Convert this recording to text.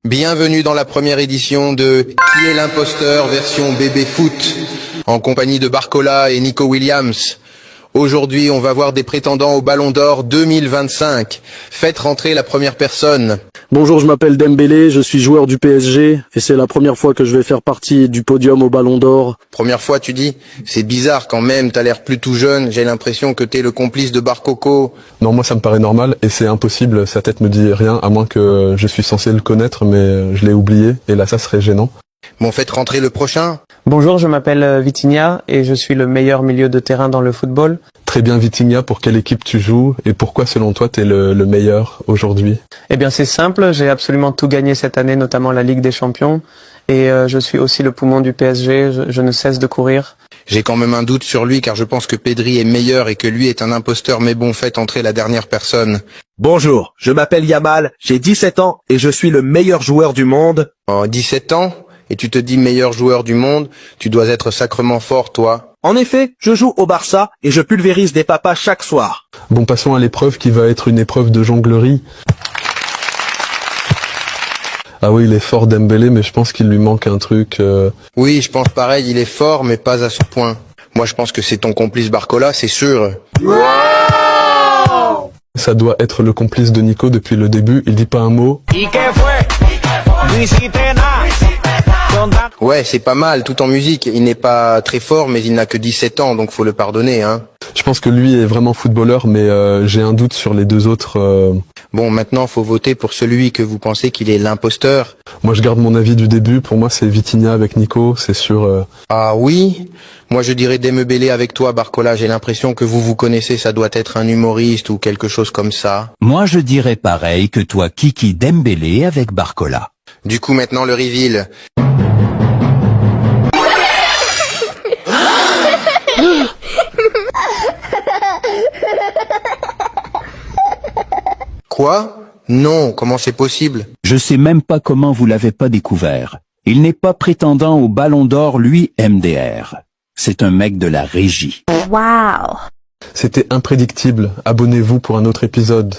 Bienvenue dans la première édition de Qui est l'imposteur version bébé foot en compagnie de Barcola et Nico Williams. Aujourd'hui, on va voir des prétendants au Ballon d'Or 2025. Faites rentrer la première personne. Bonjour, je m'appelle Dembélé, je suis joueur du PSG et c'est la première fois que je vais faire partie du podium au Ballon d'Or. Première fois, tu dis? C'est bizarre quand même, t'as l'air plus tout jeune, j'ai l'impression que t'es le complice de Barcoco. Non, moi ça me paraît normal et c'est impossible, sa tête me dit rien à moins que je suis censé le connaître mais je l'ai oublié et là ça serait gênant. Bon, faites rentrer le prochain. Bonjour, je m'appelle Vitinha et je suis le meilleur milieu de terrain dans le football. Très bien Vitinha, pour quelle équipe tu joues et pourquoi selon toi t'es le meilleur aujourd'hui? Eh bien c'est simple, j'ai absolument tout gagné cette année, notamment la Ligue des Champions. Et je suis aussi le poumon du PSG, je ne cesse de courir. J'ai quand même un doute sur lui car je pense que Pedri est meilleur et que lui est un imposteur, mais bon, faites entrer la dernière personne. Bonjour, je m'appelle Yamal, j'ai 17 ans et je suis le meilleur joueur du monde. En 17 ans? Et tu te dis meilleur joueur du monde? Tu dois être sacrément fort, toi. En effet, je joue au Barça et je pulvérise des papas chaque soir. Bon, passons à l'épreuve qui va être une épreuve de jonglerie. Ah oui, il est fort Dembélé, mais je pense qu'il lui manque un truc. Oui, je pense pareil, il est fort, mais pas à ce point. Moi, je pense que c'est ton complice Barcola, c'est sûr. Ça doit être le complice de Nico depuis le début, il dit pas un mot. Ouais, c'est pas mal, tout en musique. Il n'est pas très fort, mais il n'a que 17 ans, donc faut le pardonner, hein. Je pense que lui est vraiment footballeur, mais j'ai un doute sur les deux autres. Bon, maintenant, faut voter pour celui que vous pensez qu'il est l'imposteur. Moi, je garde mon avis du début. Pour moi, c'est Vitinha avec Nico, c'est sûr. Ah oui? Moi, je dirais Dembélé avec toi, Barcola. J'ai l'impression que vous connaissez, ça doit être un humoriste ou quelque chose comme ça. Moi, je dirais pareil que toi, Kiki Dembélé avec Barcola. Du coup, maintenant, le reveal. Quoi? Non, comment c'est possible? Je sais même pas comment vous l'avez pas découvert. Il n'est pas prétendant au Ballon d'Or, lui, MDR. C'est un mec de la régie. Wow. C'était imprédictible. Abonnez-vous pour un autre épisode.